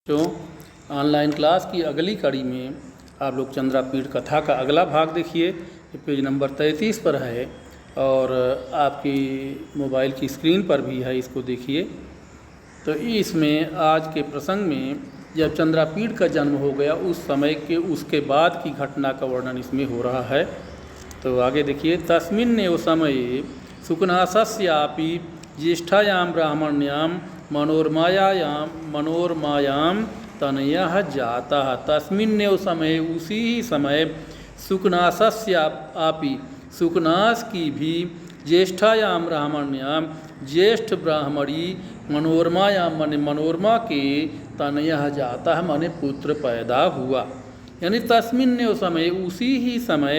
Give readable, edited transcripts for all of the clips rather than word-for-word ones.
जो online class की अगली कड़ी में आप लोग चंद्रापीठ कथा का अगला भाग देखिए। ये पेज नंबर 33 पर है और आपकी मोबाइल की स्क्रीन पर भी है, इसको देखिए। तो इसमें आज के प्रसंग में जब चंद्रापीठ का जन्म हो गया उस समय के उसके बाद की घटना का वर्णन इसमें हो रहा है। तो आगे देखिए। तस्मिन्नेव समये सुकनासस्यापि ज्येष्ठायां ब्राह्मण्यां मनोरमायां तनयः जातः। तस्मिन्नेव समय, उसी ही समय, सुकनासस्यापि, सुकनास की भी, ज्येष्ठायां ब्राह्मण्यां, ज्येष्ठ ब्राह्मणी, मनोरमायां माने मनोरमा के, तनयः जातः माने पुत्र पैदा हुआ। यानी तस्मिन्नेव समय, उसी ही समय,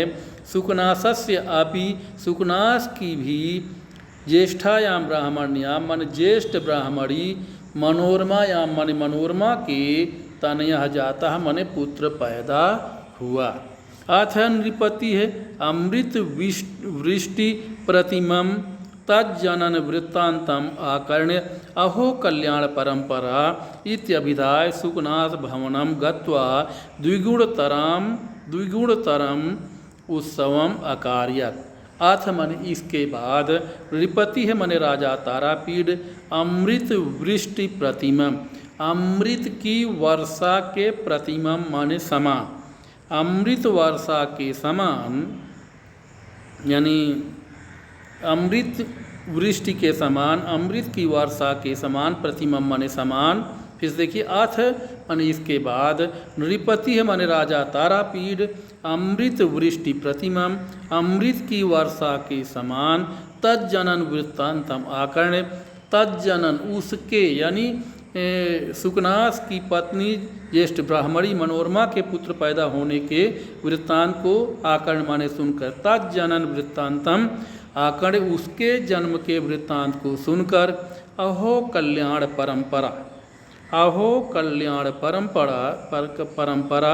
सुकनासस्य अपि, सुकनास की भी, ज्येष्ठायां ब्राह्मण्यां मन ज्येष्ठ ब्राह्मणी, मनोरमायां मन मनोरमा के, तनयः जातः मन पुत्र पैदा हुआ। अथ नृपति है अमृत वृष्टि प्रतिमं तज्जनन वृत्तांतम आकर्ण्य अहो कल्याण परंपरा इत्यभिधाय सुकनास भवनम गत्वा द्विगुणतरम उत्सवम अकार्यत। अथ मन इसके बाद, नृपति है मने राजा तारापीठ, अमृत वृष्टि प्रतिमम, अमृत की वर्षा के प्रतिमम माने समान, अमृत वर्षा के समान, यानी अमृत वृष्टि के समान, अमृत की वर्षा के समान, प्रतिमम माने समान। फिर देखिए अथ माने इसके बाद, नृपति है माने राजा तारापीठ, अमृत वृष्टि प्रतिमम, अमृत की वर्षा के समान, तज्जनन वृत्तांतम आकर्ण्य, तज्जनन उसके, यानी सुकनास की पत्नी ज्येष्ठ ब्राह्मणी मनोरमा के पुत्र पैदा होने के वृत्तांत को आकर्ण माने सुनकर, तज्जनन वृत्तांतम आकर्ण उसके जन्म के वृत्तांत को सुनकर, अहो कल्याण परंपरा, अहो कल्याण परंपरा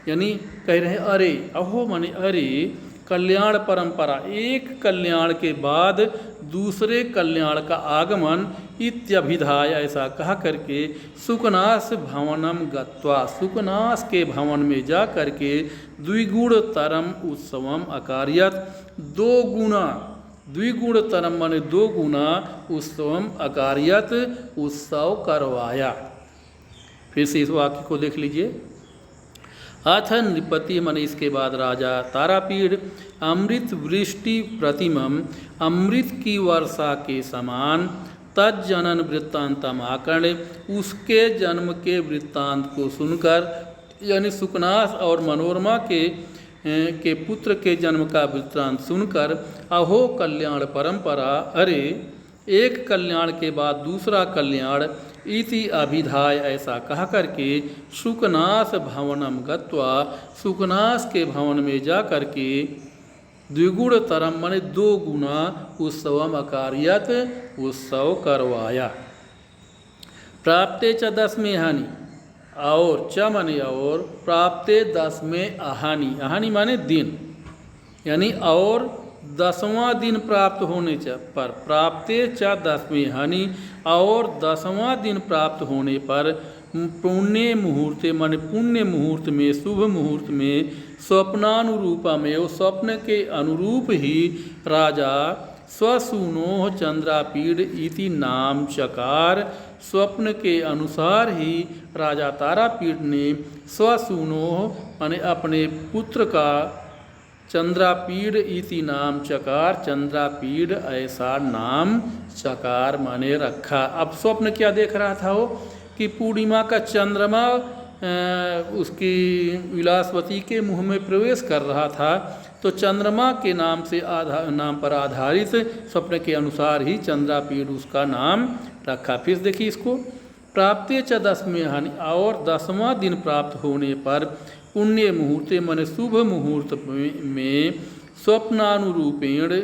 यानी कह रहे अरे, अहो माने अरे, कल्याण परंपरा, एक कल्याण के बाद दूसरे कल्याण का आगमन, इत्यभिधाय ऐसा कहा करके, सुकनास भवनम गत्वा, सुकनास के भवन में जा करके, द्विगुणतरम उत्सवम अकार्यत, दो गुना, द्विगुणतरम माने दो गुना, उत्सवम अकार्यत उत्सव करवाया। फिर से इस वाक्य को देख लीजिए। अथ नृपति मन इसके बाद राजा तारापीठ, अमृत वृष्टि प्रतिमम, अमृत की वर्षा के समान, तज्जनन वृत्तांतम आकर्ण उसके जन्म के वृत्तांत को सुनकर, यानी सुकनास और मनोरमा के पुत्र के जन्म का वृत्तांत सुनकर, अहो कल्याण परंपरा, अरे एक कल्याण के बाद दूसरा कल्याण, इति अभिधाय ऐसा कहा करके, सुकनास भवनम गत्वा, सुकनास के भवन में जा करके, द्विगुणतरम माने दो गुना, उत्सवम अकार्यत उत्सव करवाया। प्राप्ते च दसवें हानि, और च माने और, प्राप्ते दसवें अहानि, अहानि माने दिन, यानी और 10वां दिन प्राप्त होने पर, प्राप्ते च दसवें हानि, और 10वां दिन प्राप्त होने पर, पुण्य मुहूर्त माने पुण्य मुहूर्त में, शुभ मुहूर्त में, स्वप्नानुरूपा में, वो स्वप्न के अनुरूप ही, राजा स्वसूनो चंद्रापीठ इति नाम चकार, स्वप्न के अनुसार ही राजा तारापीठ ने स्वसूनो माने अपने पुत्र का, चंद्रापीठ इति नाम चकार, चंद्रापीठ ऐसा नाम चकार माने रखा। अब स्वप्न क्या देख रहा था वो, कि पूर्णिमा का चंद्रमा उसकी विलासवती के मुंह में प्रवेश कर रहा था, तो चंद्रमा के नाम से नाम पर आधारित स्वप्न के अनुसार ही चंद्रापीठ उसका नाम रखा। फिर देखिए इसको, प्राप्ते च दसवें हानि, और 10वां दिन प्राप्त होने पर, पुण्य मुहूर्ते मन शुभ मुहूर्त में, स्वप्नानुरूपेण,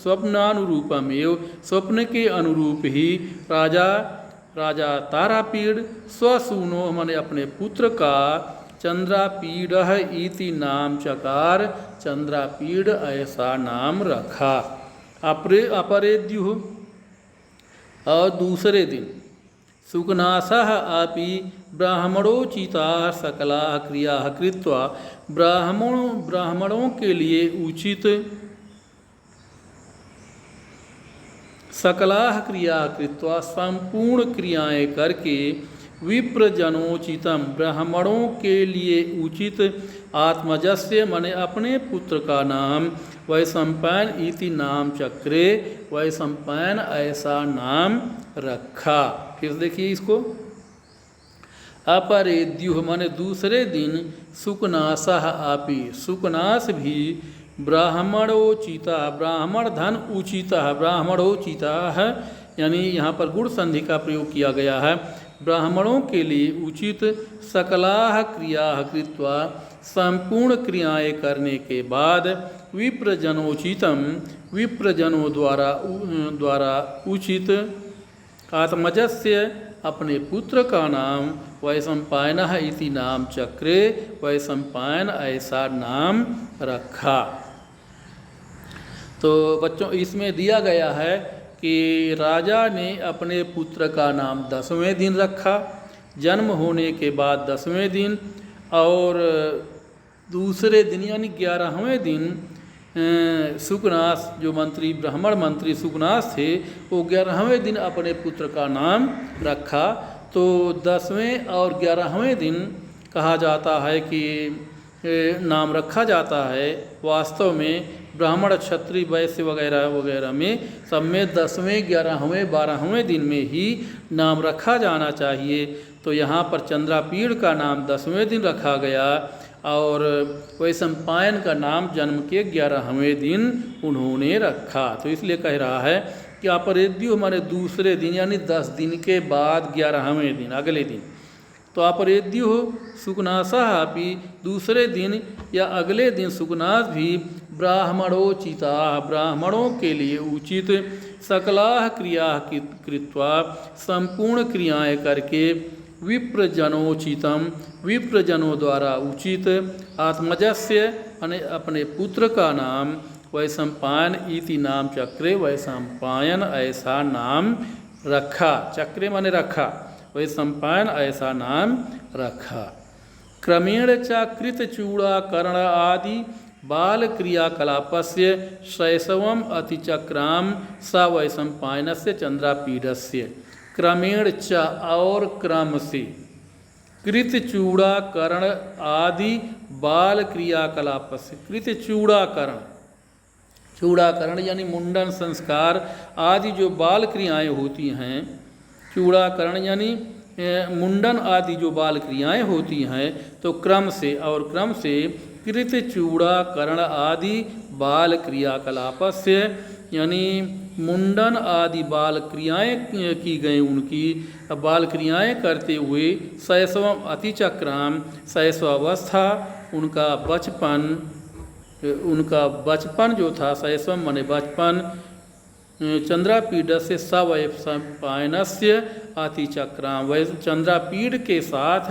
स्वप्नानुरूपमेव स्वप्न के अनुरूप ही, राजा तारापीठ स्वसूनो माने अपने पुत्र का, चंद्रापीठ इति नाम चकार, चंद्रापीठ ऐसा नाम रखा। अपरेद्यु, और दूसरे दिन, सुकनासः अपि ब्राह्मणोचिता सकला क्रिया कृत्वा ब्राह्मणों के लिए उचित सकला क्रिया कृत्वा संपूर्ण क्रियाएं करके विप्रजनोचितम ब्राह्मणों के लिए उचित आत्मजस्य मने अपने पुत्र का नाम वैशंपायन इति नाम चक्रे वैशंपायन ऐसा नाम रखा। फिर देखिए इसको अपरेद्युः माने दूसरे दिन सुकनासः आपी सुकनास भी ब्राह्मणोचिता ब्राह्मण धन उचिता ब्राह्मणोचिता है यानी यहाँ पर गुण संधि का प्रयोग किया गया है। ब्राह्मणों के लिए उचित सकलाह क्रिया कृत्वा संपूर्ण क्रियाएं करने के बाद विप्रजनोचितम विप्रजनों द्वारा उचित आत्मजस्य अपने पुत्र का नाम वैशंपायन इति नाम चक्रे वैशंपायन ऐसा नाम रखा। तो बच्चों इसमें दिया गया है कि राजा ने अपने पुत्र का नाम 10वें दिन रखा, जन्म होने के बाद 10वें दिन, और दूसरे दिन यानी 11वें दिन सुकनास जो मंत्री ब्राह्मण मंत्री सुकनास थे वो 11वें दिन अपने पुत्र का नाम रखा। तो 10वें और 11वें दिन कहा जाता है कि नाम रखा जाता है। वास्तव में ब्राह्मण क्षत्रिय वैश्य वगैरह वगैरह में सब में 10वें 11वें 12वें दिन में ही नाम रखा जाना चाहिए। तो यहाँ पर चंद्रापीड़ का नाम 10वें दिन रखा गया और वैशंपायन का नाम जन्म के 11वें दिन उन्होंने रखा। तो इसलिए कह रहा है कि अपरेद्यु हमारे दूसरे दिन यानी 10 दिन के बाद 11वें दिन अगले दिन। तो अपरेद्यु सुकनासः अपि दूसरे दिन या अगले दिन सुकनास भी ब्राह्मणोचिता ब्राह्मणों के लिए उचित सकलाह क्रिया कृत्वा संपूर्ण क्रियाएं करके विप्रजनोचितम विप्रजनों द्वारा उचित आत्मजस्य अपने पुत्र का नाम वैशंपायन इति नाम चक्रे वैशंपायन ऐसा नाम रखा। चक्रे माने रखा, वैशंपायन ऐसा नाम रखा। क्रमेण च कृतचूड़ाकरण आदि बाल क्रियाकलापस्य शैशवम अतिचक्राम स वैशंपायनस्य चंद्रापीडस्य। क्रमेण च और क्रम से कृतचूड़ाकरण आदि बाल क्रियाकलापस्य कृतचूड़ाकरण चूड़ाकरण यानी मुंडन संस्कार आदि जो बाल क्रियाएं होती हैं, चूड़ाकरण यानी मुंडन आदि जो बाल क्रियाएं होती हैं, तो क्रम से और क्रम से कृत चूड़ाकरण आदि बाल क्रियाकलापस्य यानी मुंडन आदि बाल क्रियाएं की गई उनकी बाल क्रियाएं करते हुए शैशवम अतिचक्राम शैशवावस्था उनका बचपन जो था शैशवम माने बचपन चंद्रापीड से सवैशंपायनस्य अतिचक्राम चंद्रापीड के साथ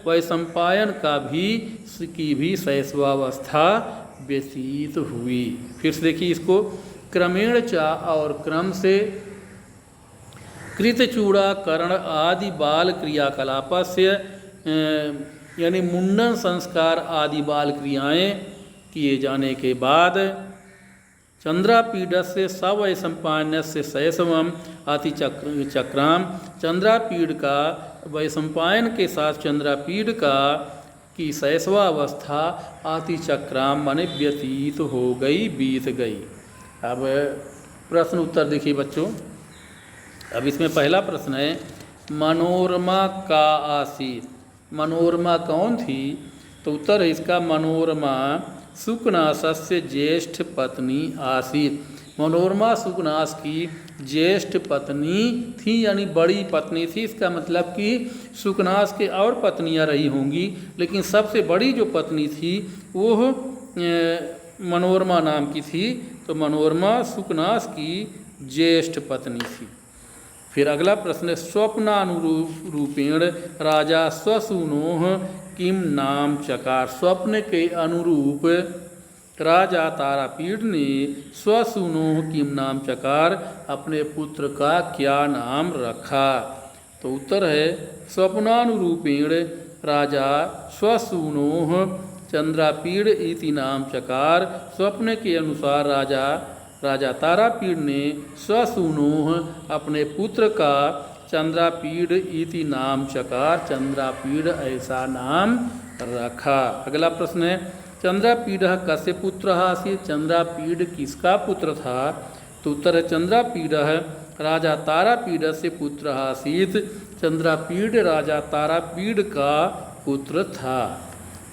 वैशंपायन की भी शैशवावस्था व्यतीत हुई। फिर से देखिए इसको क्रमेण च और क्रम से कृतचूड़ाकरण आदि बाल क्रियाकलापस्य यानी मुंडन संस्कार आदि बाल क्रियाएं किए जाने के बाद चंद्रापीड से सवैशंपायन से शैशवम अतिचक्राम चंद्रापीड का वैशंपायन के साथ चंद्रापीड की शैशवावस्था अतिचक्राम माने व्यतीत हो गई, बीत गई। अब प्रश्न उत्तर देखिए बच्चों। अब इसमें पहला प्रश्न है मनोरमा का आसीत। मनोरमा कौन थी? तो उत्तर है इसका मनोरमा सुकनासस्य ज्येष्ठ पत्नी आसीत। मनोरमा सुकनास की ज्येष्ठ पत्नी थी यानी बड़ी पत्नी थी। इसका मतलब कि सुकनास के और पत्नियां रही होंगी, लेकिन सबसे बड़ी जो पत्नी थी वो मनोरमा नाम की थी। तो मनोरमा सुकनास की ज्येष्ठ पत्नी थी। फिर अगला प्रश्न स्वप्नानुरूपेण राजा स्वसूनोः किम नाम चकार। स्वप्न के अनुरूप राजा तारापीड़ ने स्वसूनोः किम नाम चकार अपने पुत्र का क्या नाम रखा। तो उत्तर है स्वप्नानुरूपेण राजा स्वसूनोः चंद्रापीड़ इति नाम चकार। स्वप्न के अनुसार राजा तारापीड़ ने स्वसूनोः अपने पुत्र का चंद्रापीड़ इति नाम चकार, चंद्रापीड़ ऐसा नाम रखा। अगला प्रश्न है चंद्रापीड़ कस्य पुत्र आसीत्, चंद्रापीड़ किसका पुत्र था? तो उत्तर है चंद्रापीड़ राजा तारापीड़ से पुत्र आसीत्, चंद्रापीड़ राजा तारापीड़ का पुत्र था।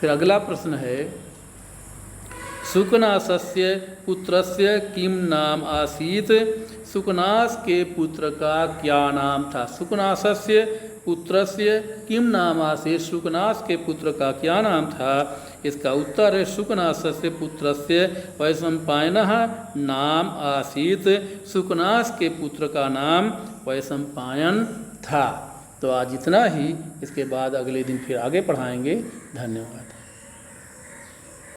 फिर अगला प्रश्न है सुकनासस्य पुत्रस्य किम नाम आसीत्, सुकनास के पुत्र का क्या नाम था? सुकनासस्य पुत्रस्य किम नाम आसीत्, सुकनास के पुत्र का क्या नाम था? इसका उत्तर है सुकनासस्य पुत्रस्य वैशंपायनः नाम आसीत्, सुकनास के पुत्र का नाम वैशंपायन था। तो आज इतना ही, इसके बाद अगले दिन फिर आगे पढ़ाएंगे। धन्यवाद।